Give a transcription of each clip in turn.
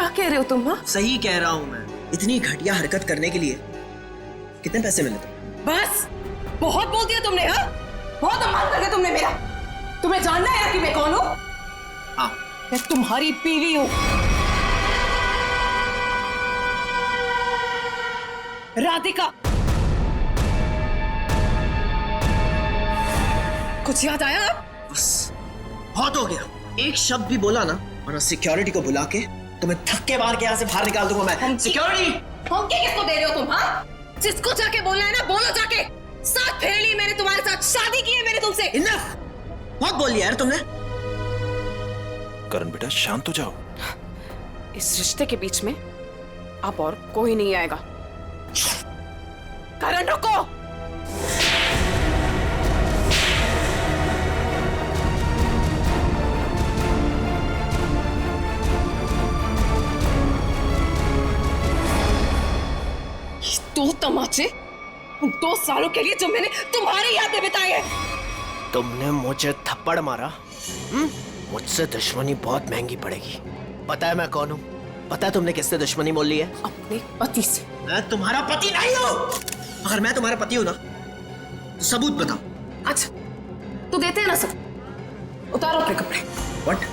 क्या कह रहे हो तुम? हाँ सही कह रहा हूँ मैं। इतनी घटिया हरकत करने के लिए कितने पैसे मिले थे? बस बहुत बोल दिया तुमने। हाँ बहुत अपमान कर दिया तुमने मेरा। तुम्हें जानना है कि मैं कौन हूँ? हाँ मैं तुम्हारी बीवी हूँ, राधिका। कुछ याद आया? बस बहुत हो गया। एक शब्द भी बोला ना और सिक्योरिटी को बुला के तुम्हें धक्के मार के यहाँ से बाहर निकाल दूंगा मैं। सिक्योरिटी! धमकी किसको दे रहे हो तुम? हाँ जिसको जाके बोलना है ना बोलो जाके। साथ फेर ली मैंने तुम्हारे साथ, शादी की है मैंने तुमसे। इनफ! बहुत बोल लिया यार तुमने। करण बेटा शांत हो जाओ। इस रिश्ते के बीच में अब और कोई नहीं आएगा। करण रुको। दो तमाचे उन 2 सालों के लिए जो मैंने तुम्हारी याद में बिताए हैं। तुमने मुझे थप्पड़ मारा। मुझसे दुश्मनी बहुत महंगी पड़ेगी। पता है मैं कौन हूँ? पता है तुमने किससे दुश्मनी मोल ली है? अपने पति से। मैं तुम्हारा पति नहीं हूँ। अगर मैं तुम्हारा पति हूँ ना तो सबूत बताओ। अच्छा तो देते हैं ना सब। उतारो अपने कपड़े। व्हाट?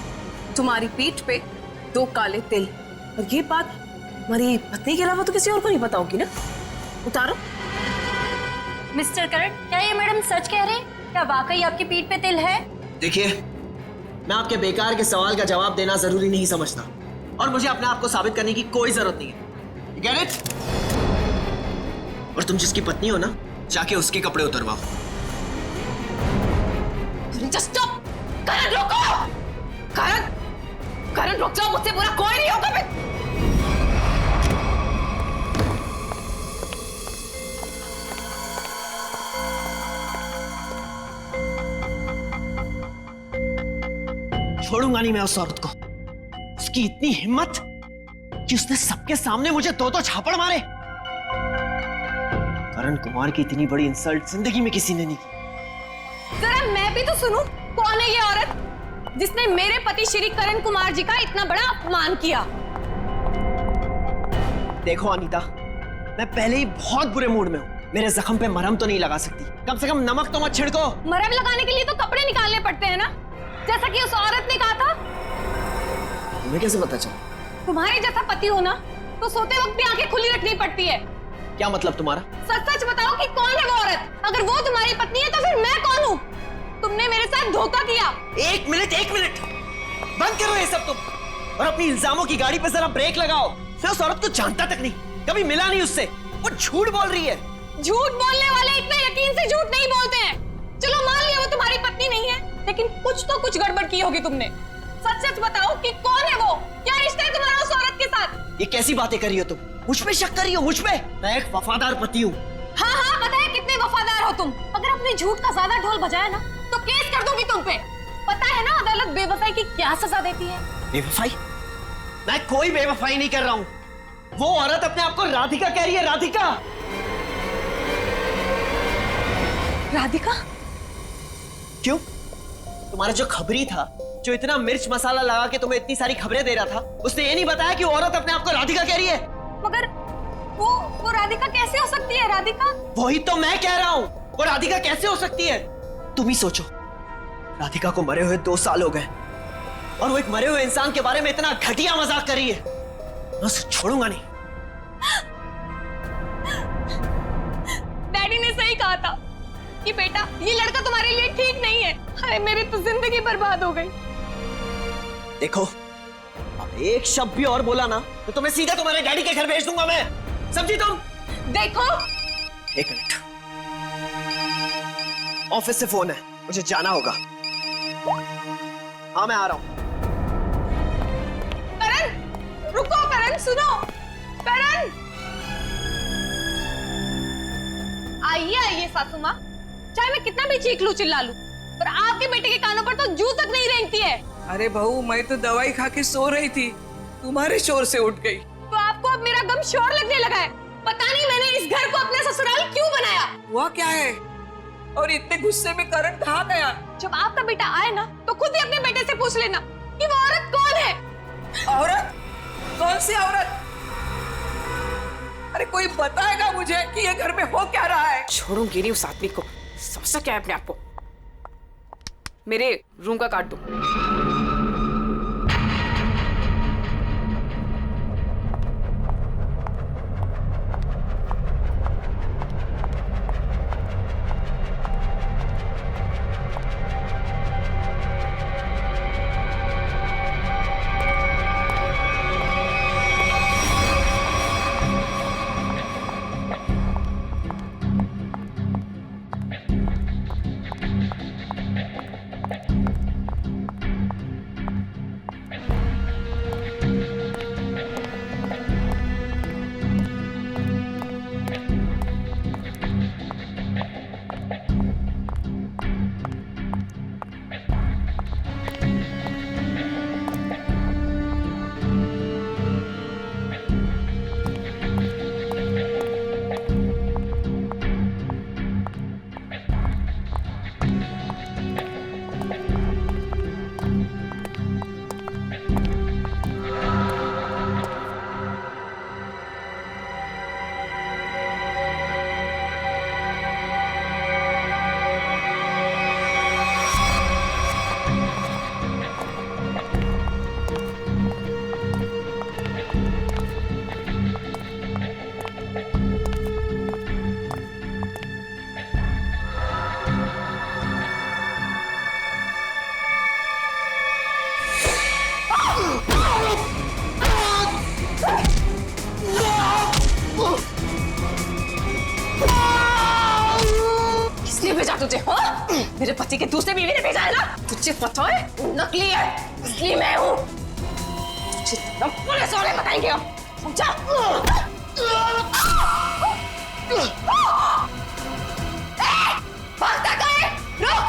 तुम्हारी पीठ पे 2 काले तिल, और ये बात हमारी पत्नी के अलावा तो किसी और को नहीं पता होगी ना। उतारो। मिस्टर करण, क्या ये मैडम सच कह रहे हैं? क्या वाकई आपकी पीठ पे तिल है? देखिए, मैं आपके बेकार के सवाल का जवाब देना जरूरी नहीं समझता और मुझे अपने आप को साबित करने की कोई जरूरत नहीं है। You get it? और तुम जिसकी पत्नी हो ना, जाके उसके कपड़े उतरवाओ। Just stop! करण रुको! करण रुक जाओ, मुझसे बुरा कोई नहीं होगा। मैं छोड़ूंगा नहीं मैं उस औरत को। उसकी इतनी हिम्मत कि उसने सबके सामने मुझे 2 झापड़ मारे। करण कुमार की इतनी बड़ी इंसल्ट जिंदगी में किसी ने नहीं की। जरा मैं भी तो सुनूं, कौन है ये औरत जिसने मेरे पति श्री करण कुमार जी का इतना बड़ा अपमान किया? देखो अनीता, मैं पहले ही बहुत बुरे मूड में हूँ। मेरे जख्म पे मरहम तो नहीं लगा सकती, कम से कम नमक तो मत छिड़को। मरहम लगाने के लिए तो कपड़े निकालने पड़ते हैं ना, जैसा कि उस औरत ने कहा था। तुम्हें कैसे पता चला? तुम्हारे जैसा पति हो ना तो सोते वक्त भी आंखें खुली रखनी पड़ती है। क्या मतलब तुम्हारा? सच सच बताओ कि कौन है वो औरत? अगर वो तुम्हारी पत्नी है तो फिर मैं कौन हूँ? तुमने मेरे साथ धोखा किया। एक मिनट बंद करो ये सब तुम, और अपनी इल्जामों की गाड़ी पे जरा ब्रेक लगाओ। मैं उस औरत को जानता तक नहीं, कभी मिला नहीं उससे। वो झूठ बोल रही है। झूठ बोलने वाले इतने यकीन से झूठ नहीं बोलते हैं। चलो मान लिया वो तुम्हारी पत्नी नहीं है, लेकिन कुछ गड़बड़ की होगी तुमने। सच सच बताओ कि कौन है वो? क्या रिश्ता है तुम्हारा उस औरत के साथ? ये कैसी बातें कर रही हो तुम? मुझ पे शक कर रही हो? मुझ पे? मैं एक वफादार पति हूँ। हाँ पता है कितने वफादार हो तुम। अगर अपने झूठ का ज्यादा ढोल बजाया ना तो केस कर दूंगी तुम पे। पता है ना अदालत बेवफाई की क्या सजा देती है? बेवफाई? मैं कोई बेवफाई नहीं कर रहा हूँ। वो औरत अपने आप को राधिका कह रही है। राधिका? राधिका? क्यों? तुम्हारा जो खबरी था, जो इतना मिर्च मसाला लगा के तुम्हें इतनी सारी खबरें दे रहा था, उसने ये नहीं बताया कि वो औरत अपने आप को राधिका कह रही है। मगर वो राधिका कैसे हो सकती है? राधिका? वही तो मैं कह रहा हूँ, वो राधिका कैसे हो सकती है? तुम ही सोचो, राधिका को मरे हुए 2 साल हो गए और वो एक मरे हुए इंसान के बारे में इतना घटिया मजाक कर रही है। मैं उसे छोड़ूंगा नहीं। डैडी ने सही कहा था कि बेटा ये लड़का तुम्हारे लिए ठीक नहीं है। अरे मेरी तो जिंदगी बर्बाद हो गई। देखो, अब एक शब्द भी और बोला ना तो तुम्हें सीधा तुम्हारे डैडी के घर भेज दूंगा मैं। समझी तुम? देखो, एक मिनट, ऑफिस से फोन है, मुझे जाना होगा। हाँ मैं आ रहा हूं। करण रुको, करण सुनो, करण। आइए सासू माँ, चाहे मैं कितना भी चीख लूं चिल्ला लूं, पर आपके बेटे के कानों पर तो जू तक नहीं रेंगती है। अरे बहू, मैं तो दवाई खा के सो रही थी, तुम्हारे शोर से उठ गई। तो आपको अब मेरा गम शोर लगने लगा है। पता नहीं मैंने इस घर को अपना ससुराल क्यों बनाया। हुआ क्या है? और इतने गुस्से में करण कहाँ गया? जब आपका बेटा आए ना तो खुद ही अपने बेटे से पूछ लेना कि वो औरत कौन है। औरत? कौन सी औरत? अरे कोई बताएगा मुझे कि ये घर में हो क्या रहा है? छोड़ूंगी नहीं उस आदमी को। समझता क्या है अपने आप को? मेरे रूम का काट दो। भेजा तुझे? हाँ? मेरे पति के दूसरे बीवी ने भेजा है ना? तुझे पता है नकली है, असली मैं हूँ। तुझे पुलिस वाले बताएंगे हम, समझा? भागता कहाँ है? रुक!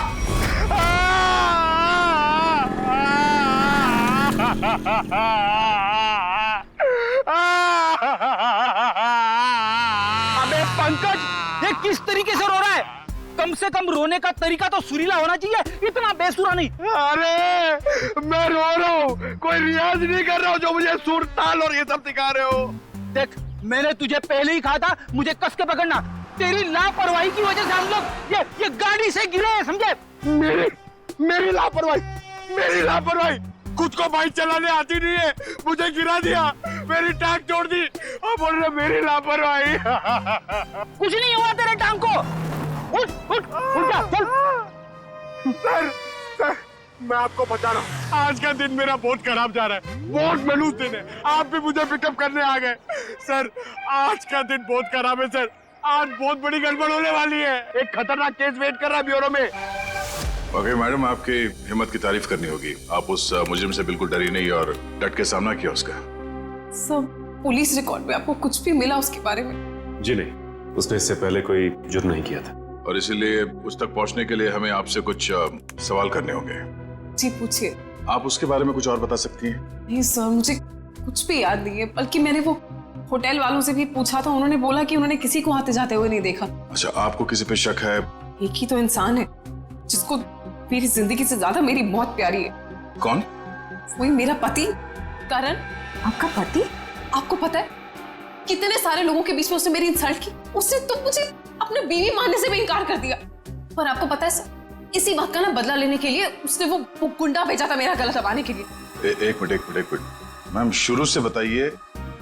अबे पंकज, ये किस तरीके से रो रहा है? कम से कम रोने का तरीका तो सुरीला होना चाहिए, इतना बेसुरा नहीं। अरे मैं रो रहा हूँ, कोई रियाज नहीं कर रहा हूँ जो मुझे सुर ताल और ये सब सिखा रहे हो। देख, मैंने तुझे पहले ही कहा था मुझे कस के पकड़ना। तेरी लापरवाही की वजह से हम लोग ये गाड़ी से गिरे हैं, समझे? मेरी लापरवाही खुद को बाइक चलाने आती नहीं है, मुझे गिरा दिया, मेरी टांग तोड़ दी और बोल रहे मेरी लापरवाही। कुछ नहीं हुआ तेरे टांग को। उठ जा, चल। सर, मैं आपको बता रहा हूँ, आज का दिन मेरा बहुत खराब जा रहा है, बहुत मनूस दिन है। आप भी मुझे पिकअप करने आ गए। सर, आज का दिन बहुत खराब है सर, आज बहुत बड़ी गड़बड़ होने वाली है। एक खतरनाक केस वेट कर रहा है ब्यूरो में। वाकई मैडम, आपकी हिम्मत की तारीफ करनी होगी। आप उस मुजरिम से बिल्कुल डरी नहीं और डट के सामना किया उसका। सब पुलिस रिकॉर्ड में आपको कुछ भी मिला उसके बारे में? जी नहीं, उसने इससे पहले कोई जुर्म नहीं किया था। और इसीलिए उस तक पहुंचने के लिए हमें आपसे कुछ सवाल करने होंगे। जी पूछिए। आप उसके बारे में कुछ और बता सकती हैं? नहीं सर, मुझे कुछ भी याद नहीं है, बल्कि मैंने वो होटल वालों से भी पूछा था, उन्होंने बोला कि उन्होंने किसी को आते जाते हुए नहीं देखा। अच्छा, आपको किसी पे शक है? एक ही तो इंसान है जिसको मेरी जिंदगी से ज्यादा मेरी मौत प्यारी है। कौन? वही मेरा पति करण। आपका पति? आपको पता है कितने सारे लोगों के बीच में उसने मेरी इंसल्ट की। उसने तो मुझे अपने बीवी मानने से भी इनकार कर दिया। पर आपको पता है सर, इसी बात का ना बदला लेने के लिए उसने वो गुंडा भेजा था मेरा गला दबाने के लिए। एक मिनट मैम, शुरू से बताइए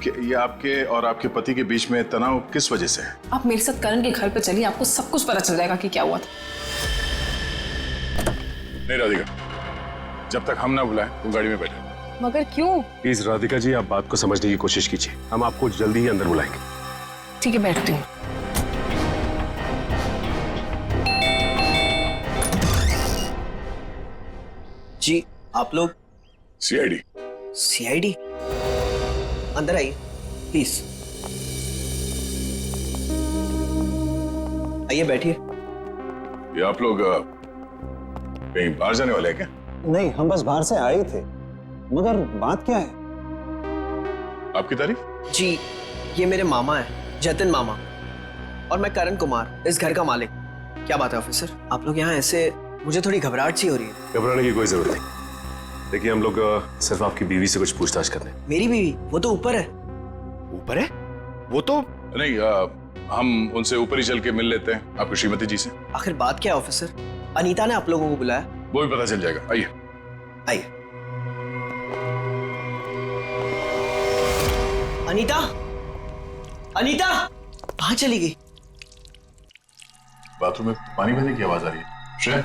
कि ये आपके और आपके पति के बीच में तनाव किस वजह से है? आप मेरे साथ करण के घर पे चलिए, आपको सब कुछ पता चल जाएगा कि क्या हुआ था। नहीं राधिका, जब तक हम ना बुलाएं तुम गाड़ी में बैठे। मगर क्यों? प्लीज राधिका जी, आप बात को समझने की कोशिश कीजिए। हम आपको जल्दी ही अंदर बुलाएंगे। ठीक है, बैठती हूँ। जी आप लोग? सीआईडी। अंदर आइए प्लीज। आइए बैठिए। ये आप लोग कहीं बाहर जाने वाले हैं क्या? नहीं, हम बस बाहर से आए थे, मगर बात क्या है? आपकी तारीफ? जी, ये मेरे मामा है, जतिन मामा, और मैं करण कुमार, इस घर का मालिक। क्या बात है ऑफिसर, आप लोग यहाँ ऐसे? मुझे थोड़ी घबराहट सी हो रही है। घबराने की कोई जरूरत नहीं। देखिए हम लोग सिर्फ आपकी बीवी से कुछ पूछताछ कर रहे हैं। मेरी बीवी? वो तो ऊपर है। ऊपर है वो तो। नहीं, हम उनसे ऊपर ही चल के मिल लेते हैं आपकी श्रीमती जी से। आखिर बात क्या है ऑफिसर? अनीता ने आप लोगों को बुलाया। वो भी पता चल जाएगा, आइए। आइए। अनीता, अनीता कहाँ चली गई? बाथरूम में पानी बहने की आवाज आ रही है। श्रेया,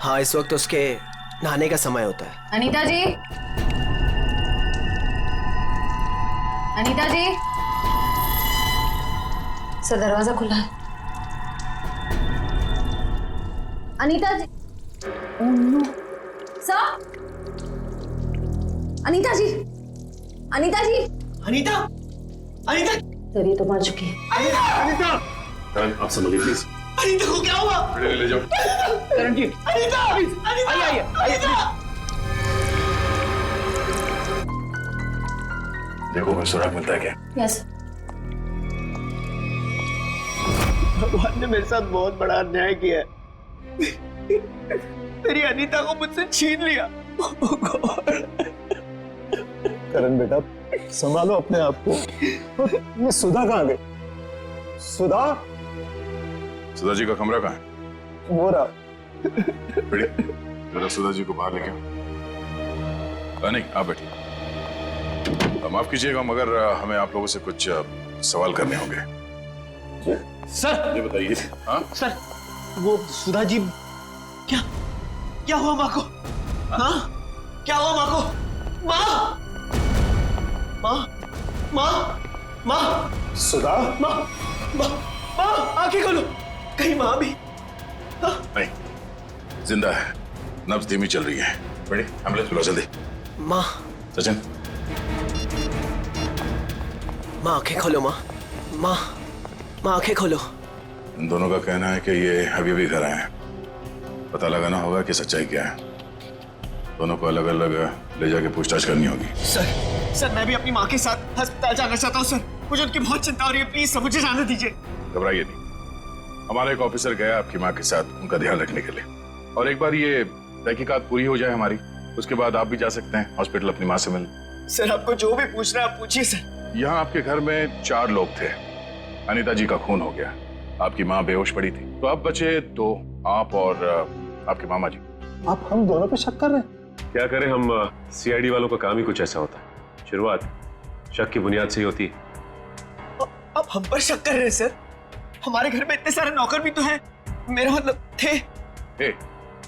हाँ, इस वक्त उसके नहाने का समय होता है। अनीता जी, अनीता जी, सर दरवाजा खुला है। अनीता जी, ओह नो, सर, अनीता जी, अनीता जी, अनीता, अनीता, सर ये तो मर चुकी है। अनीता, अनीता, करण आप समझिए प्लीज। अनीता को क्या हुआ? ले जाओ। करण जी, अनीता, अनीता, आइए, अनीता। देखो कोई सुराग मिलता है क्या? यस। भगवान ने मेरे साथ बहुत बड़ा अन्याय किया है। मेरी अनीता को मुझसे छीन लिया। करण बेटा, संभालो अपने आप को। ये सुधा कहाँ गई? सुधा? सुधा जी का कमरा कहाँ है? वो रहा। बेटी, जरा सुधा जी को बाहर लेके आओ। नहीं, आप बैठिए। माफ कीजिएगा मगर हमें आप लोगों से कुछ सवाल करने होंगे। सर। ये बताइए। हाँ सर, वो सुधा जी, क्या हुआ माँ को? हाँ, क्या हुआ माँ को? माँ, माँ, माँ, माँ, सुधा? माँ, माँ, माँ, आंखें खोलो। कहीं माँ भी? नहीं, जिंदा है, नब्ज धीमी चल रही है। बेटी, एम्बुलेंस बुलाओ जल्दी। माँ, सचिन, माँ आंखें खोलो। माँ, माँ, माँ आंखें खोलो। इन दोनों का कहना है कि ये अभी भी घर आए हैं। पता लगाना होगा कि सच्चाई क्या है। दोनों को अलग अलग ले जाके पूछताछ करनी होगी। सर, मैं भी अपनी माँ के साथ अस्पताल जाना चाहता हूँ सर। मुझे उनकी बहुत चिंता हो रही है। प्लीज सर, मुझे जाने दीजिए। घबराइए नहीं, हमारा एक ऑफिसर गया आपकी माँ के साथ उनका ध्यान रखने के लिए। और एक बार ये तहकीकात पूरी हो जाए हमारी, उसके बाद आप भी जा सकते हैं हॉस्पिटल अपनी माँ से मिलने। सर, आपको जो भी पूछना है आप पूछिए सर। यहाँ आपके घर में 4 लोग थे। अनीता जी का खून हो गया, आपकी माँ बेहोश पड़ी थी, तो अब बचे 2, आप और आपके मामा जी। आप हम दोनों पे शक कर रहे हैं? क्या करें, हम सीआईडी वालों का काम ही कुछ ऐसा होता है। शुरुआत शक की बुनियाद से ही होती है। आप हम पर शक कर रहे हैं सर? हमारे घर में इतने सारे नौकर भी तो हैं। मेरा मतलब थे। ए,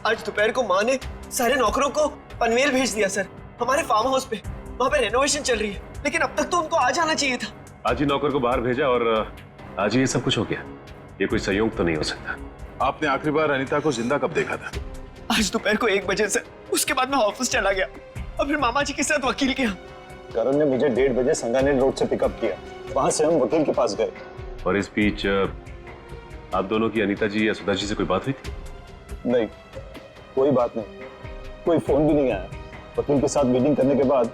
आज दोपहर को माँ ने सारे नौकरों को पनवेल भेज दिया सर, हमारे फार्म हाउस पे। वहाँ पे रेनोवेशन चल रही है, लेकिन अब तक तो उनको आ जाना चाहिए था। आज ही नौकर को बाहर भेजा और आज ही ये सब कुछ हो गया। ये कोई संयोग तो नहीं हो सकता। आपने आखिरी बार अनीता को जिंदा कब देखा था? आज दोपहर को 1 बजे से। उसके बाद मैं ऑफिस चला गया और फिर मामा जी के साथ वकील के यहाँ। करण ने मुझे 1:30 बजे संगानेर रोड से पिकअप किया। वहां से हम वकील के पास गए। और इस बीच आप दोनों की अनीता जी या सुधा जी से कोई बात हुई थी? नहीं, कोई बात नहीं, कोई फोन भी नहीं आया। वकील के साथ मीटिंग करने के बाद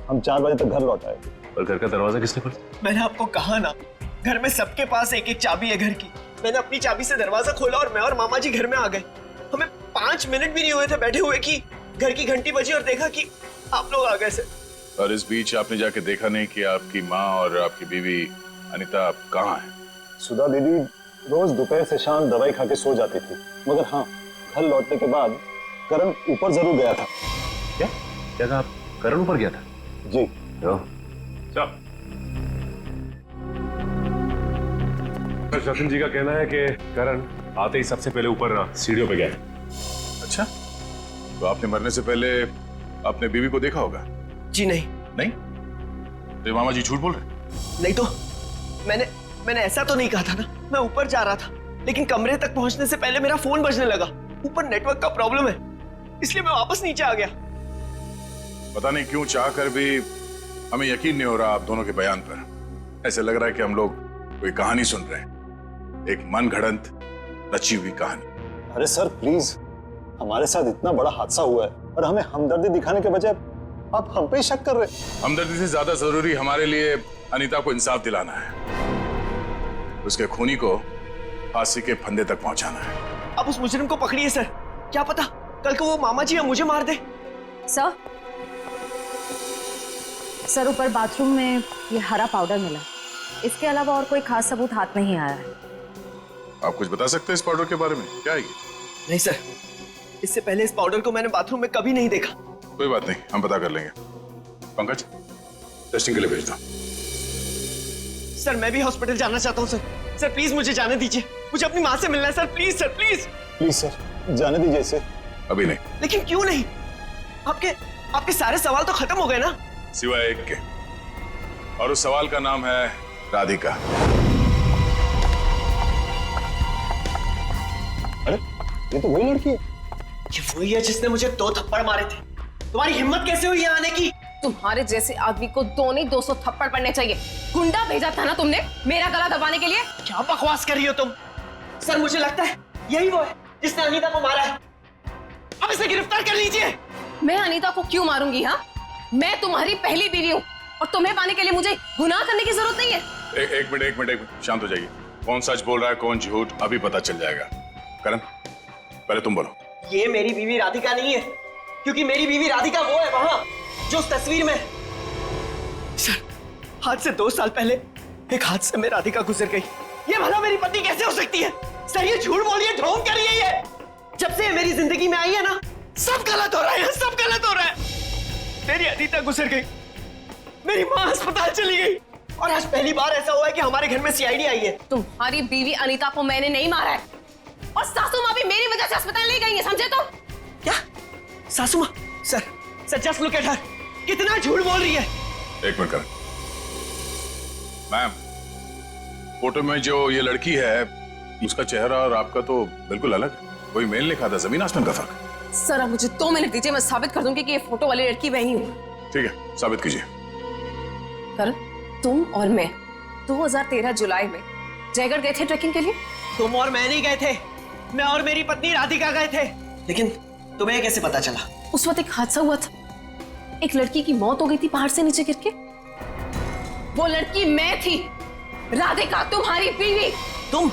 हम 4 बजे तक घर लौट आए। और घर का दरवाजा किसने खोला? मैंने आपको कहा ना, घर में सबके पास एक एक चाबी है घर की। मैंने अपनी चाबी से दरवाजा खोला और मैं और मामा जी घर में आ गए। हमें 5 मिनट भी नहीं हुए थे बैठे हुए कि घर की घंटी बजी और देखा कि आप लोग आ गए सर। और इस बीच आपने जाके देखा नहीं कि आपकी माँ और आपकी बीवी अनीता कहाँ है? सुधा दीदी रोज दोपहर से शाम दवाई खा के सो जाती थी, मगर हाँ, घर लौटने के बाद करण ऊपर जरूर गया था। क्या कहा आप? करण ऊपर गया था? जी। चल, सचिन जी का कहना है कि करण आते ही सबसे पहले ऊपर सीढ़ियों पे गया। अच्छा, तो आपने मरने से पहले अपने बीवी को देखा होगा? जी नहीं। नहीं? तो मामा जी झूठ बोल रहे? नहीं तो मैंने ऐसा तो नहीं कहा था ना। मैं ऊपर जा रहा था, लेकिन कमरे तक पहुंचने से पहले मेरा फोन बजने लगा। ऊपर नेटवर्क का प्रॉब्लम है, इसलिए मैं वापस नीचे आ गया। पता नहीं क्यों चाह कर भी हमें यकीन नहीं हो रहा आप दोनों के बयान पर। ऐसे लग रहा है कि हम लोग कोई कहानी सुन रहे हैं, एक मन घड़ंत रची हुई कहानी। अरे सर प्लीज, हमारे साथ इतना बड़ा हादसा हुआ है और हमें हमदर्दी दिखाने के बजाय आप हम पे ही शक कर रहे हैं। हमदर्दी से ज्यादा जरूरी हमारे लिए अनीता को इंसाफ दिलाना है, उसके खूनी को फांसी के फंदे तक पहुंचाना है। अब उस मुजरिम को पकड़िए सर। क्या पता कल को वो मामा जी या मुझे मार दे। सर ऊपर बाथरूम में ये हरा पाउडर मिला, इसके अलावा और कोई खास सबूत हाथ नहीं आया है। आप कुछ बता सकते हैं इस पाउडर के बारे में? क्या है ये? नहीं सर, इससे पहले इस पाउडर को मैंने बाथरूम में कभी नहीं देखा। कोई बात नहीं, हम पता कर लेंगे। पंकज, टेस्टिंग के लिए भेज दो। सर मैं भी हॉस्पिटल जाना चाहता हूँ सर। सर प्लीज मुझे जाने दीजिए, मुझे अपनी माँ से मिलना है sir. Please sir, please please sir, जाने दीजिए इसे। अभी नहीं। लेकिन क्यों नहीं? आपके सारे सवाल तो खत्म हो गए ना? सिवाय एक के, और उस सवाल का नाम है राधिका। अरे ये तो वही लड़की है। ये वही है जिसने मुझे 2 थप्पड़ मारे थे। तुम्हारी हिम्मत कैसे हुई यहाँ आने की? तुम्हारे जैसे आदमी को 2 नहीं 200 थप्पड़ पड़ने चाहिए। गुंडा भेजा था ना तुमने मेरा गला दबाने के लिए? क्या बकवास कर रही हो तुम? सर मुझे लगता है यही वो है जिसने अनीता को मारा है। अब इसे गिरफ्तार कर लीजिए। मैं अनीता को क्यों मारूंगी? हाँ, मैं तुम्हारी पहली बीवी हूँ और तुम्हें पाने के लिए मुझे गुनाह करने की जरूरत नहीं है। एक मिनट, शांत हो जाइए। कौन सच बोल रहा है कौन झूठ अभी पता चल जाएगा। करण, पहले तुम बोलो। ये मेरी बीवी राधिका नहीं है, क्योंकि मेरी बीवी राधिका वो है वहां जो उस तस्वीर में। सर आज से 2 साल पहले एक हादसे में राधिका गुजर गई। ये भला मेरी पत्नी कैसे हो सकती है? सर ये झूठ बोल रही है, ढोंग कर रही है ये। जब से मेरी जिंदगी में आई है ना, सब गलत हो रहा है, सब गलत हो रहा है। मेरी अनीता गुजर गई, मेरी माँ अस्पताल चली गई, और आज पहली बार ऐसा हुआ है कि हमारे घर में सीआईडी आई है। तुम्हारी बीवी अनीता को मैंने नहीं मारा है, और सासू माँ भी मेरी वजह से अस्पताल ले गई है, समझे? तो क्या सासू माँ? Sir just look at her, कितना झूठ बोल रही है। एक मिनट करण। मैम, फोटो में जो ये लड़की है उसका चेहरा और आपका तो बिल्कुल अलग है। कोई मेल नहीं खाता, जमीन आसमान का फर्क। सर अब मुझे 2 मिनट दीजिए, मैं साबित कर दूंगी कि ये फोटो वाली लड़की वही हूँ। ठीक है, साबित कीजिए। करण, तुम और मैं 2013 जुलाई में जयगढ़ गए थे ट्रैकिंग के लिए। तुम और मैं नहीं गए थे, मैं और मेरी पत्नी राधिका गए थे। लेकिन तुम्हें कैसे पता चला? उस वक्त एक हादसा हुआ था, एक लड़की की मौत हो गई थी पहाड़ से नीचे गिर के। वो लड़की मैं थी, राधिका तुम्हारी बीवी। तुम?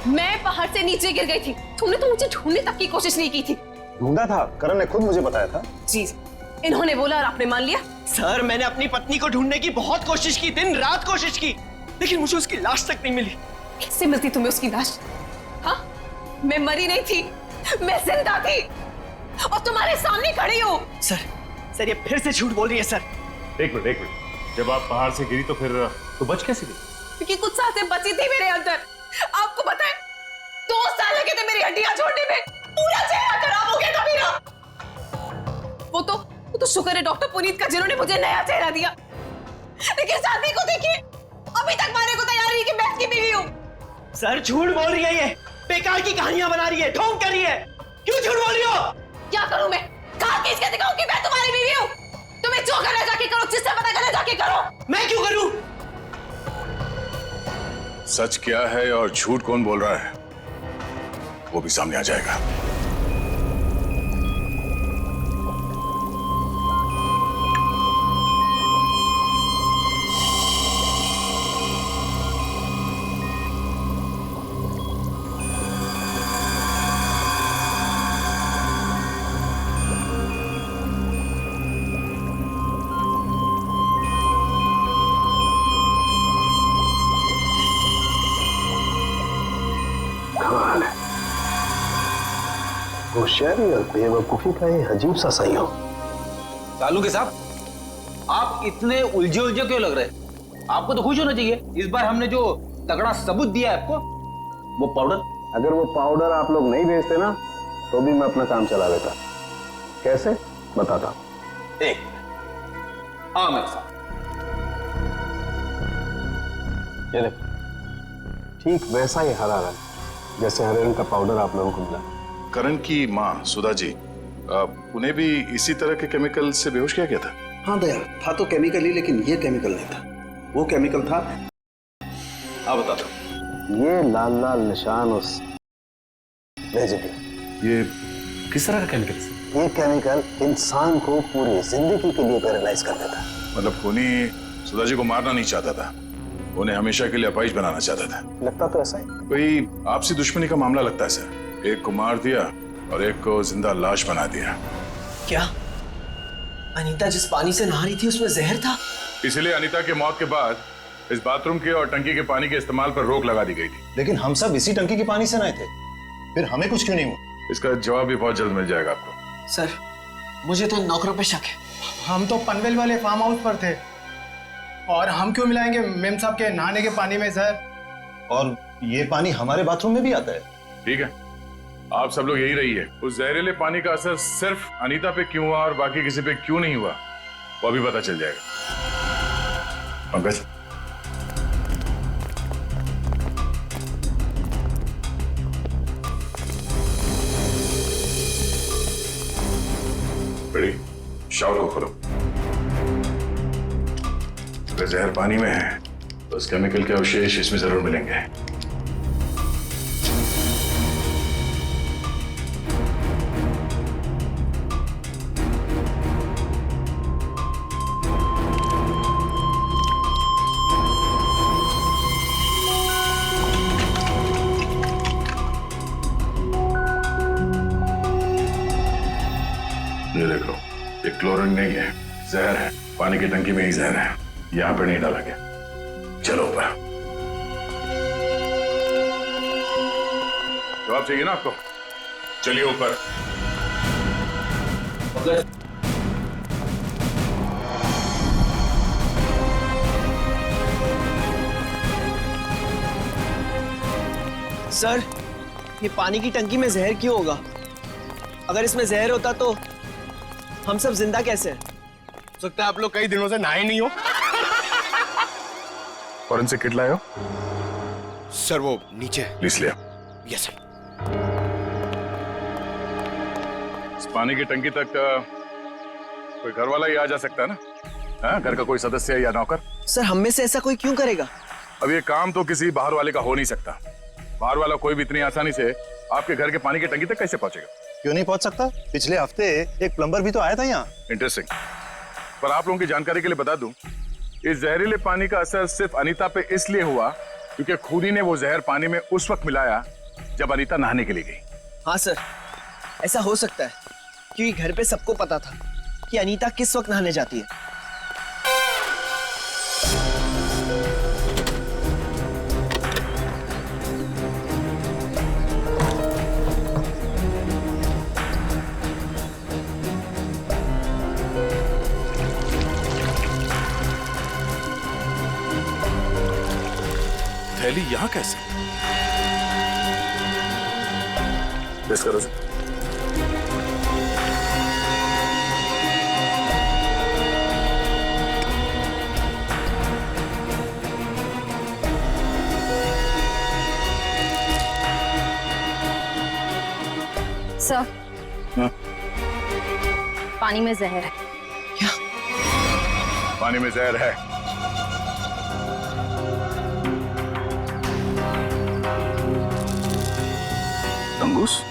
मैं पहाड़ से नीचे गिर गई थी, तुमने तो मुझे ढूंढने तक की कोशिश नहीं की थी। ढूंढा था, करण ने खुद मुझे बताया था। जी, इन्होंने बोला और आपने मान लिया। सर मैंने अपनी पत्नी को ढूंढने की बहुत कोशिश की, दिन रात कोशिश की, लेकिन मुझे उसकी लाश तक नहीं मिली। कैसे मिलती तुम्हें उसकी लाश? हाँ, मैं मरी नहीं थी, मैं जिंदा थी और तुम्हारे सामने खड़ी हूँ। सर ये फिर से झूठ बोल रही है सर। एक मिनट, जब आप पहाड़ से गिरी तो फिर तो बच कैसे गई? क्योंकि कुछ सांसें बची थी मेरे अंदर। आपको पता है 2 साल लगे थे मेरी हड्डियां छोड़ने में, पूरा चेहरा खराब हो गया था मेरा। वो तो शुक्र है डॉक्टर पुनीत का जिन्होंने मुझे नया चेहरा दिया। लेकिन शादी को देखिए, अभी तक मारने को तैयार नहीं कि मैं इसकी बीवी हूँ। सर झूठ बोल रही है, ये बेकार की कहानियां बना रही है, ढोंग कर रही है। क्यों झूठ बोल रही हो? क्या करूं मैं? कहां खींच के दिखाऊं कि मैं तुम्हारी बीवी हूं? तुम्हें जो करना जाके करो, जिससे पता करना जाके करो। मैं क्यों करूं? सच क्या है और झूठ कौन बोल रहा है वो भी सामने आ जाएगा। होशियारी और बेवकूफी का ये अजीब सा संयोग। चालू के साहब, आप इतने उलझे उलझे क्यों लग रहे? आपको तो खुश होना चाहिए, इस बार हमने जो तगड़ा सबूत दिया है आपको, वो पाउडर। अगर वो पाउडर आप लोग नहीं भेजते ना तो भी मैं अपना काम चला देता। कैसे बताता। एक हाँ मेरे साथ ये देखो, ठीक वैसा ही हरा रंग जैसे हरे रंग का पाउडर आप लोगों को मिला। करण की माँ सुधा जी, उन्हें भी इसी तरह के केमिकल से बेहोश किया गया था? हाँ दया, था तो केमिकल ही, लेकिन ये केमिकल नहीं था। वो केमिकल था, हाँ बता दो। ये लाल लाल निशान उस वेजिटेबल। ये किस तरह का केमिकल है? ये केमिकल इंसान को पूरी जिंदगी के लिए पैरालाइज कर देता है। मतलब खूनी सुधा जी को मारना नहीं चाहता था, उन्हें हमेशा के लिए अपाहिज बनाना चाहता था। लगता तो ऐसा ही। कोई आपसी दुश्मनी का मामला लगता है सर। एक को मार दिया और एक को जिंदा लाश बना दिया। क्या अनीता जिस पानी से नहा रही थी उसमें जहर था? इसलिए अनीता की मौत के बाद इस बाथरूम के और टंकी के पानी के इस्तेमाल पर रोक लगा दी गई थी। लेकिन हम सब इसी टंकी के पानी से नहाए थे, फिर हमें कुछ क्यों नहीं हुआ? इसका जवाब भी बहुत जल्द मिल जाएगा आपको। सर मुझे तो नौकरों पे शक है। हम तो पनवेल वाले फार्म हाउस पर थे, और हम क्यों मिलाएंगे मेम साहब के नहाने के पानी में सर? और ये पानी हमारे बाथरूम में भी आता है। ठीक है, आप सब लोग यही रहिए। उस जहरीले पानी का असर सिर्फ अनीता पे क्यों हुआ और बाकी किसी पे क्यों नहीं हुआ, वो अभी पता चल जाएगा। पंकज, बड़ी शावर को खोलो। अगर जहर पानी में है तो उस केमिकल के अवशेष इसमें जरूर मिलेंगे। ये देखो, ये क्लोरीन नहीं है, जहर है। पानी की टंकी में ही जहर है, यहां पर नहीं डाला गया। चलो ऊपर। जवाब चाहिए ना आपको? चलिए ऊपर। सर ये पानी की टंकी में जहर क्यों होगा? अगर इसमें जहर होता तो हम सब जिंदा कैसे हैं? हो सकता है आप लोग कई दिनों से नहाए नहीं हो। फॉरेंसिक किट लाए हो? सर वो नीचे। प्लीज लिया। Yes sir. इस पानी की टंकी तक कोई घर वाला ही आ जा सकता है ना? हाँ, घर का कोई सदस्य या नौकर? सर हम में से ऐसा कोई क्यों करेगा? अब ये काम तो किसी बाहर वाले का हो नहीं सकता। बाहर वाला कोई भी इतनी आसानी से आपके घर के पानी की टंकी तक कैसे पहुंचेगा? क्यों नहीं पहुंच सकता? पिछले हफ्ते एक प्लम्बर भी तो आया था यहाँ। इंटरेस्टिंग। पर आप लोगों की जानकारी के लिए बता दूं, इस जहरीले पानी का असर सिर्फ अनीता पे इसलिए हुआ क्योंकि खूनी ने वो जहर पानी में उस वक्त मिलाया जब अनीता नहाने के लिए गई। हाँ सर, ऐसा हो सकता है क्योंकि घर पे सबको पता था कि अनीता किस वक्त नहाने जाती है। थैली यहाँ कैसे? बेस करो सर। सर पानी में जहर है। क्या? पानी में जहर है? तंगूस?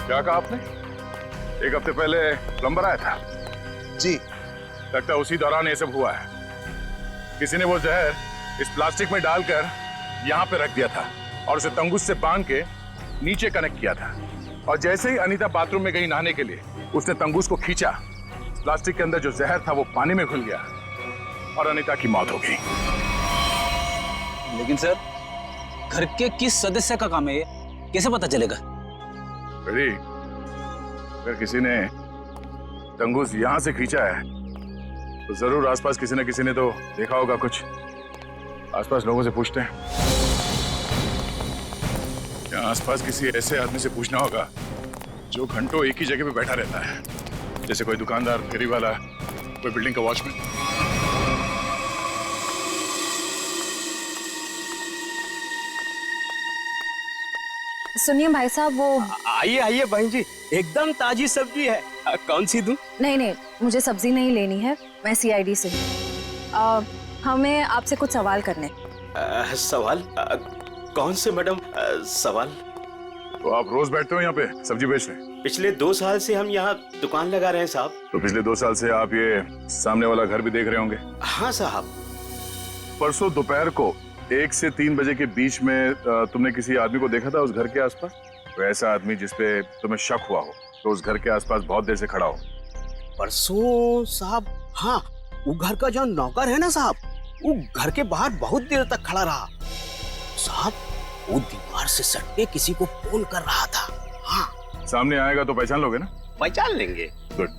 क्या कहा आपने? एक हफ्ते पहले प्लम्बर आया था? जी। लगता है उसी दौरान ये सब हुआ है। किसी ने वो जहर इस प्लास्टिक में डालकर यहाँ पे रख दिया था और उसे तंगूस से बांध के नीचे कनेक्ट किया था। और जैसे ही अनीता बाथरूम में गई नहाने के लिए, उसने तंगूस को खींचा। प्लास्टिक के अंदर जो जहर था वो पानी में घुल गया और अनीता की मौत हो गई। लेकिन सर, घर के किस सदस्य का काम है ये? कैसे पता चलेगा? बेटी, अगर किसी ने तंगूस यहां से खींचा है तो जरूर आसपास किसी न किसी ने तो देखा होगा कुछ। आसपास लोगों से पूछते हैं। क्या आसपास किसी ऐसे आदमी से पूछना होगा जो घंटों एक ही जगह पे बैठा रहता है, जैसे कोई दुकानदार, फेरी वाला, कोई बिल्डिंग का वॉचमैन। सुनिए भाई साहब, वो आइए आइए बहन जी, एकदम ताजी सब्जी है। कौन सी दूं? नहीं नहीं, मुझे सब्जी नहीं लेनी है, मैं सीआईडी से हूँ। हमें आपसे कुछ सवाल करने। सवाल? कौन से मैडम सवाल? तो आप रोज बैठते हो यहाँ पे सब्जी बेच रहे हैं? पिछले 2 साल से हम यहाँ दुकान लगा रहे हैं साहब। तो पिछले 2 साल से आप ये सामने वाला घर भी देख रहे होंगे? हाँ साहब। परसों दोपहर को 1 से 3 बजे के बीच में तुमने किसी आदमी को देखा था उस घर के आसपास? तो ऐसा आदमी जिसपे तुम्हें शक हुआ हो, तो उस घर के आसपास बहुत देर से खड़ा हो। परसों साहब, हाँ, वो घर का जो नौकर है ना साहब, वो घर के बाहर बहुत देर तक खड़ा रहा साहब। वो दीवार से सट के किसी को फोन कर रहा था। हाँ, सामने आएगा तो पहचान लोगे ना? पहचान लेंगे। गुड।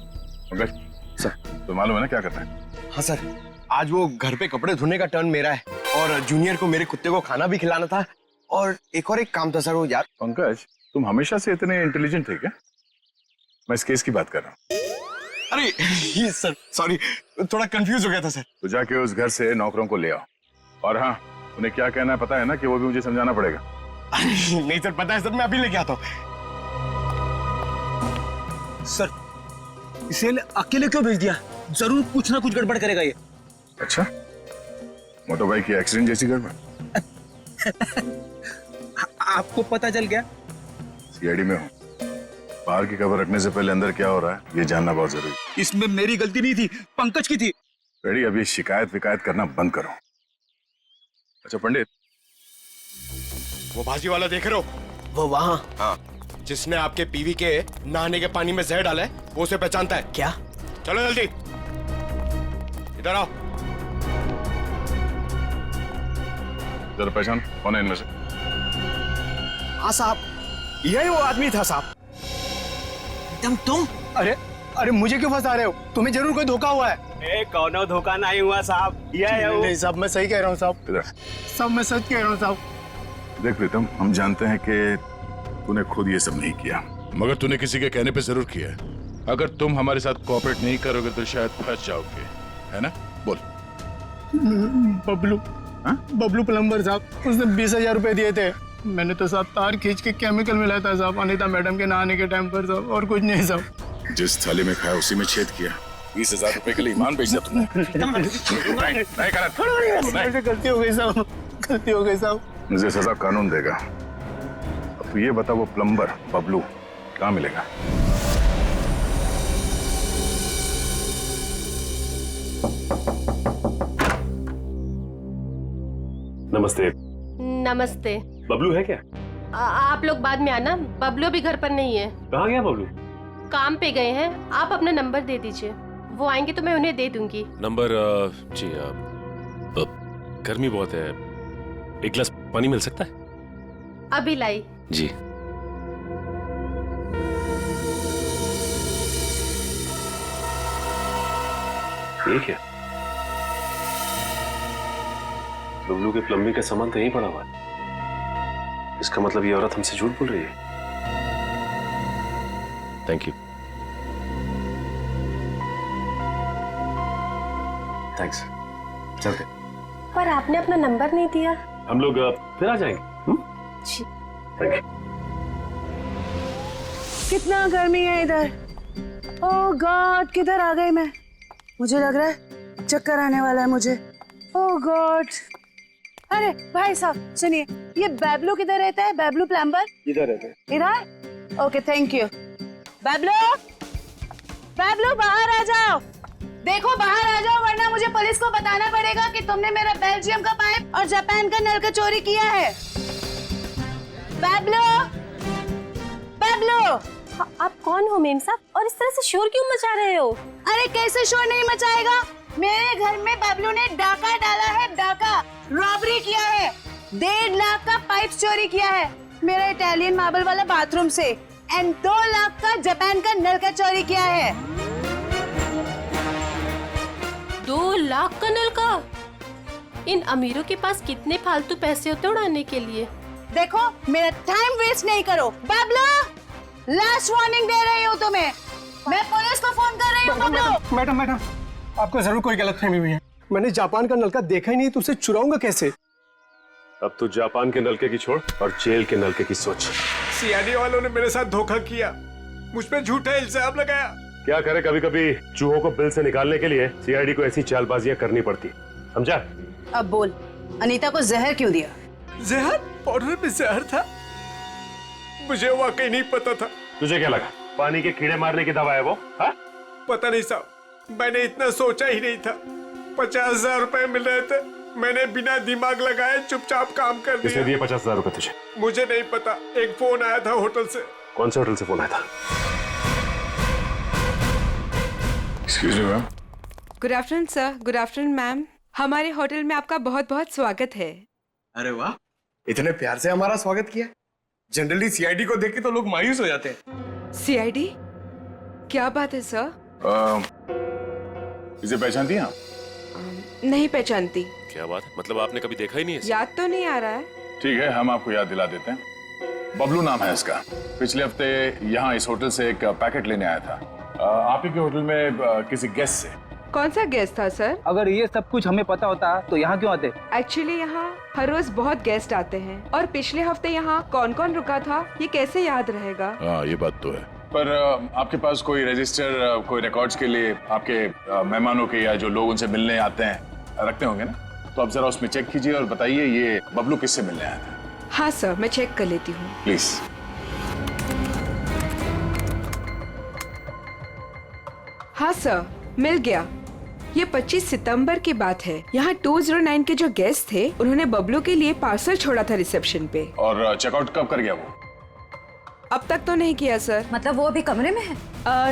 पंकज सर, तो मालूम है ना क्या करना है? हाँ सर, आज वो घर पे कपड़े धोने का टर्न मेरा है और जूनियर को मेरे कुत्ते को खाना भी खिलाना था और एक काम था सर वो यार। पंकज, तुम हमेशा से इतने इंटेलिजेंट थे क्या? मैं इस केस की बात कर रहा हूँ। अरे ये सर सॉरी, थोड़ा कंफ्यूज हो गया था सर। तो जाके उस घर से नौकरों को ले आओ। और हाँ, उन्हें क्या कहना है पता है ना, कि वो भी मुझे समझाना पड़ेगा। नहीं सर, पता है सर, मैं अभी लेके आता हूँ। सर, इसे अकेले क्यों भेज दिया? जरूर कुछ ना कुछ गड़बड़ करेगा ये। अच्छा, मोटर बाइक की एक्सीडेंट जैसी गड़बड़? आपको पता चल गया? सीआईडी में हूँ, बाहर की खबर रखने से पहले अंदर क्या हो रहा है ये जानना बहुत जरूरी। इसमें मेरी गलती नहीं थी, पंकज की थी। रेडी, अभी शिकायत विकायत करना बंद करो। अच्छा पंडित, वो भाजी वाला देख रहे हो? वो वहाँ, हाँ, जिसने आपके पीवी के नहाने के पानी में जहर डाला है, वो उसे पहचानता है क्या? चलो जल्दी इधर आओ। जरा पहचान कौन है इनमें से? हाँ साहब, यही वो आदमी था साहब। तुम? अरे मुझे क्यों फंसा रहे हो? तुम्हें जरूर कोई धोखा हुआ है। कौनो धोखा नहीं हुआ साहब, ये है वो। नहीं साहब, मैं सही कह रहा हूँ साहब। इधर साहब, मैं सच कह रहा हूँ साहब। देख प्रीतम, हम जानते हैं कि तूने खुद ये सब नहीं किया, मगर तूने किसी के कहने पे जरूर किया है। अगर तुम हमारे साथ कोऑपरेट नहीं करोगे तो शायद फंस जाओगे, है ना? बोल। बबलू, बबलू प्लम्बर साहब, उसने 20,000 रुपए दिए थे। मैंने तो साहब तार खींच के केमिकल मिलाया था साहब, अनीता मैडम के नहाने के टाइम पर साहब, और कुछ नहीं साहब। जिस थाली में खाया उसी में छेद किया। 20,000 रुपए के लिए ईमान बेच दिया तुमने। गलती हो गई साहब, गलती हो गई साहब। मुझे सजा कानून देगा। अब तू ये बता, वो प्लम्बर बबलू कहाँ मिलेगा? नमस्ते। नमस्ते। बबलू है क्या? आप लोग बाद में आना, बबलू भी घर पर नहीं है। कहाँ गया बबलू? काम पे गए हैं। आप अपना नंबर दे दीजिए, वो आएंगे तो मैं उन्हें दे दूंगी। नंबर? जी, गर्मी बहुत है, एक गिलास पानी मिल सकता है? अभी लाई। जी। ठीक है, बबलू के प्लम्बिंग का सामान तो यहीं पड़ा हुआ है। इसका मतलब ये औरत हमसे झूठ बोल रही है। Thank you. थैंक्स। चलते। पर आपने अपना नंबर नहीं दिया। हम लोग फिर आ जाएंगे। जी। Thank you. कितना गर्मी है इधर। ओह गॉड, किधर आ गई मैं? मुझे लग रहा है चक्कर आने वाला है मुझे। ओह गॉड। अरे भाई साहब सुनिए, ये बैबलू किधर रहता है? बैबलू प्लम्बर इधर रहते हैं। इधर? Okay thank you. Bablu, Bablu बाहर आ जाओ। देखो बाहर आ जाओ, वरना मुझे पुलिस को बताना पड़ेगा कि तुमने मेरा बेल्जियम का पाइप और जापान का नल का चोरी किया है। बैबलू, बैबलू। आप कौन हो मेम साहब, और इस तरह से शोर क्यों मचा रहे हो? अरे कैसे शोर नहीं मचाएगा? मेरे घर में बबलू ने डाका डाला है, डाका रॉबरी किया है। 1.5 लाख का पाइप चोरी किया है मेरा इटालियन मार्बल वाला बाथरूम से, एंड 2 लाख का जापान का नल का चोरी किया है। 2 लाख का नल का? इन अमीरों के पास कितने फालतू पैसे होते उड़ाने के लिए। देखो मेरा टाइम वेस्ट नहीं करो। बबलू, लास्ट वार्निंग दे रही हूँ तुम्हें, मैं पुलिस को फोन कर रही हूँ। बबलू। मैडम, आपको जरूर कोई गलतफहमी हुई है। मैंने जापान का नलका देखा ही नहीं, तो उसे चुराऊंगा कैसे? अब तो जापान के नलके की छोड़ और जेल के नलके की सोच। सीआईडी वालों ने मेरे साथ धोखा किया, मुझ पे झूठा इल्जाम लगाया। क्या करे, कभी कभी चूहों को बिल से निकालने के लिए सीआईडी को ऐसी चालबाजियां करनी पड़ती, समझा? अब बोल, अनीता को जहर क्यों दिया? जहर? पाउडर में जहर था। मुझे वाकई नहीं पता था। तुझे क्या लगा पानी के कीड़े मारने की दवा है वो? हाँ? पता नहीं साहब, मैंने इतना सोचा ही नहीं था। 50,000 रुपए मिल रहे थे, मैंने बिना दिमाग लगाए चुपचाप काम कर दिया। किसने दिए 50,000 रुपए तुझे? मुझे नहीं पता, एक फोन आया था होटल से। कौन से होटल से फोन आया था? Excuse me ma'am. Good afternoon sir. Good afternoon ma'am. हमारे होटल में आपका बहुत बहुत स्वागत है। अरे वाह, इतने प्यार से हमारा स्वागत किया। जनरली सीआईडी को देख के तो लोग मायूस हो जाते हैं। सीआईडी? क्या बात है सर? इसे पहचानती हैं आप? नहीं पहचानती। क्या बात है? मतलब आपने कभी देखा ही नहीं है? याद तो नहीं आ रहा है। ठीक है, हम आपको याद दिला देते हैं। बबलू नाम है इसका। पिछले हफ्ते यहाँ इस होटल से एक पैकेट लेने आया था आप ही के होटल में किसी गेस्ट से। कौन सा गेस्ट था सर? अगर ये सब कुछ हमें पता होता तो यहाँ क्यों आते? एक्चुअली यहाँ हर रोज बहुत गेस्ट आते हैं और पिछले हफ्ते यहाँ कौन कौन रुका था ये कैसे याद रहेगा? हाँ, ये बात तो है। पर आपके पास कोई रजिस्टर, कोई रिकॉर्ड्स के लिए आपके मेहमानों के या जो लोग उनसे मिलने आते हैं रखते होंगे ना? तो आप जरा उसमें चेक कीजिए और बताइए ये बबलू किससे मिलने आया था। हाँ सर, मैं चेक कर लेती हूँ। प्लीज। हाँ सर, मिल गया। ये 25 सितंबर की बात है। यहाँ 209 के जो गेस्ट थे उन्होंने बबलू के लिए पार्सल छोड़ा था रिसेप्शन पे। और चेकआउट कब कर गया वो? अब तक तो नहीं किया सर। मतलब वो अभी कमरे में है?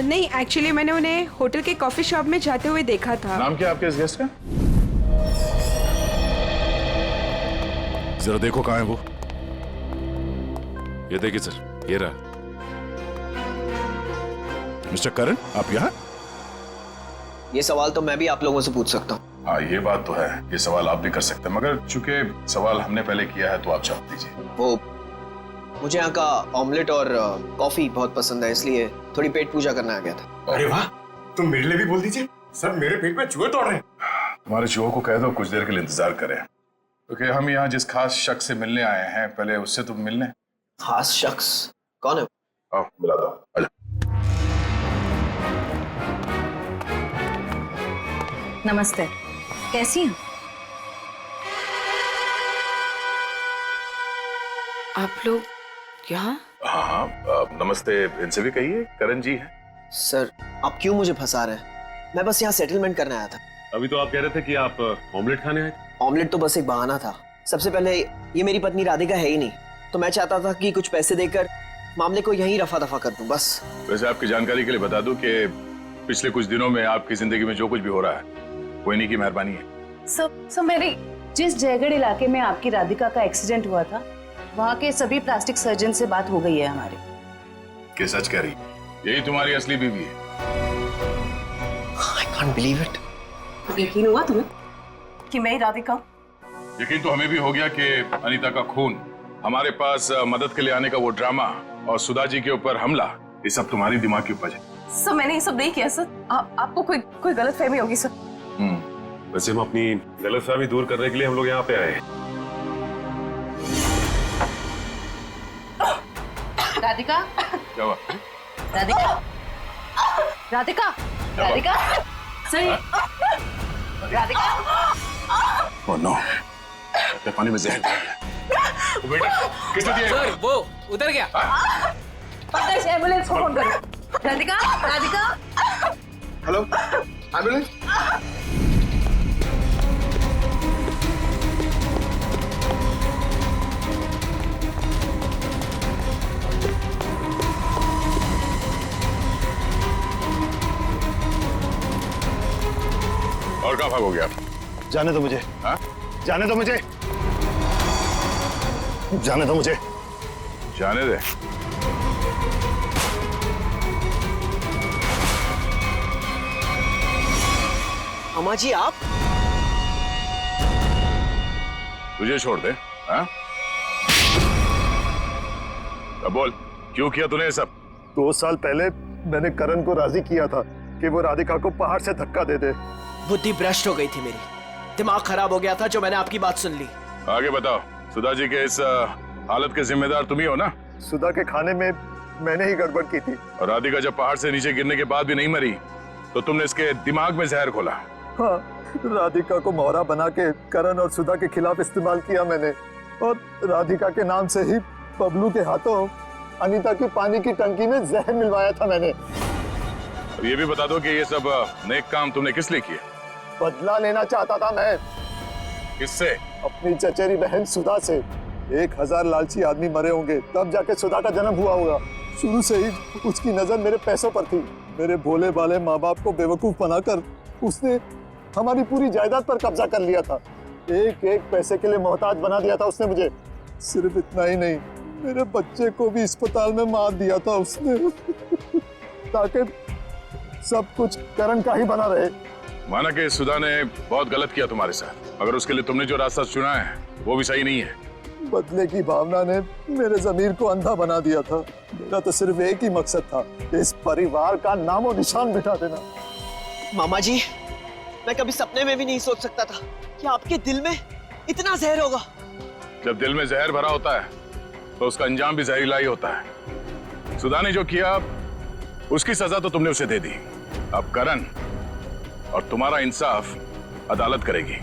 नहीं, एक्चुअली मैंने उन्हें होटल के कॉफी शॉप में जाते हुए देखा था। नाम क्या आपके इस गेस्ट का? जरा देखो कहाँ है वो। ये देखिए सर, ये रहा। मिस्टर करण, आप यहाँ? ये सवाल तो मैं भी आप लोगों से पूछ सकता हूँ। हाँ, ये बात तो है, ये सवाल आप भी कर सकते हैं, मगर चूंकि सवाल हमने पहले किया है तो आप जवाब दीजिए। वो मुझे यहाँ का ऑमलेट और कॉफी बहुत पसंद है, इसलिए थोड़ी पेट पूजा करने आ गया था। अरे वाह, तुम मेरे लिए भी बोल दीजिए। सर, मेरे पेट में चूहे दौड़ रहे हैं। तुम्हारे चूहों को कह दो कुछ देर के लिए इंतजार करें, क्योंकि हम यहाँ जिस खास शख्स से मिलने आए हैं पहले उससे तुम मिलने। खास शख्स कौन है? आओ मिला दो। आजा। नमस्ते, कैसी हैं? आप लोग यहाँ? हाँ हाँ, नमस्ते इनसे भी कहिए, करण जी है। सर, आप क्यों मुझे फंसा रहे हैं? मैं बस यहाँ सेटलमेंट करने आया था। अभी तो आप कह रहे थे कि आप ऑमलेट खाने आए थे। ऑमलेट तो बस एक बहाना था। सबसे पहले ये मेरी पत्नी राधिका है ही नहीं, तो मैं चाहता था कि कुछ पैसे देकर मामले को यहीं रफा दफा कर दूं बस। वैसे आपकी जानकारी के लिए बता दूं कि पिछले कुछ दिनों में आपकी जिंदगी में जो कुछ भी हो रहा है वो इन्हीं की मेहरबानी है। सब मेरी जिस जयगढ़ इलाके में आपकी राधिका का एक्सीडेंट हुआ था वहाँ के सभी प्लास्टिक सर्जन से बात हो गई है हमारी। क्या सच कह रही? यही तुम्हारी असली बीवी है? I can't believe it। यकीन हुआ तुम्हें कि मैं ही राधिका? यकीन तो हमें भी हो गया कि अनीता का खून, हमारे पास मदद के लिए आने का वो ड्रामा और सुधा जी के ऊपर हमला, ये सब तुम्हारी दिमाग की उपज है। सर, मैंने ये सब नहीं किया सर। आपको कोई गलतफहमी होगी सर। वैसे हम अपनी गलतफहमी दूर करने के लिए हम लोग यहाँ पे आए हैं। राधिका, क्या हुआ? राधिका, राधिका, राधिका, सही, राधिका। ओह नो, क्या पानी में जहर डाल दिया? बेटा, किसने दिया? सर, वो उधर गया। एम्बुलेंस को फोन करो। राधिका, राधिका। Hello, ambulance. और कहाँ भागोगे आप? जाने दो मुझे। हाँ? जाने दो मुझे। जाने दो मुझे। जाने दे। अम्मा जी, आप? तुझे छोड़ दे? हाँ? अब बोल, क्यों किया तूने ये सब? 2 साल पहले मैंने करण को राजी किया था कि वो राधिका को पहाड़ से धक्का दे दे। बुद्धि भ्रष्ट हो गई थी मेरी, दिमाग खराब हो गया था जो मैंने आपकी बात सुन ली। आगे बताओ, सुधा जी के इस हालत के जिम्मेदार तुम ही हो ना? सुधा के खाने में मैंने ही गड़बड़ की थी। और राधिका जब पहाड़ से नीचे गिरने के बाद भी नहीं मरी तो तुमने इसके दिमाग में जहर घोला। हाँ, राधिका को मोहरा बना के करण और सुधा के खिलाफ इस्तेमाल किया मैंने, और राधिका के नाम से ही बबलू के हाथों अनीता की पानी की टंकी में जहर मिलवाया था मैंने। अब ये भी बता दो कि ये सब नेक काम तुमने किस लिए किए? बदला लेना चाहता था मैं। किससे? अपनी चचेरी बहन सुधा से। 1000 लालची आदमी मरे होंगे तब जाके सुधा का जन्म हुआ होगा। शुरू से ही उसकी नजर मेरे पैसों पर थी। मेरे भोले भाले माँ बाप को बेवकूफ बनाकर उसने हमारी पूरी जायदाद पर कब्जा कर लिया था। एक एक पैसे के लिए मोहताज बना दिया था उसने मुझे। सिर्फ इतना ही नहीं, मेरे बच्चे को भी अस्पताल में मार दिया था उसने ताकि सब कुछ करण का ही बना रहे। माना कि सुधा ने बहुत गलत किया तुम्हारे साथ, मगर उसके लिए तुमने जो रास्ता चुना है वो भी सही नहीं है। बदले की भावना ने मेरे जमीर को अंधा बना दिया था। मेरा तो सिर्फ एक ही मकसद था, इस परिवार का नामो निशान मिटा देना। मामा जी, मैं कभी सपने में भी नहीं सोच सकता था कि आपके दिल में इतना जहर होगा। जब दिल में जहर भरा होता है तो उसका अंजाम भी जहरीला ही होता है। सुधा ने जो किया उसकी सजा तो तुमने उसे दे दी। अब करण और तुम्हारा इंसाफ अदालत करेगी।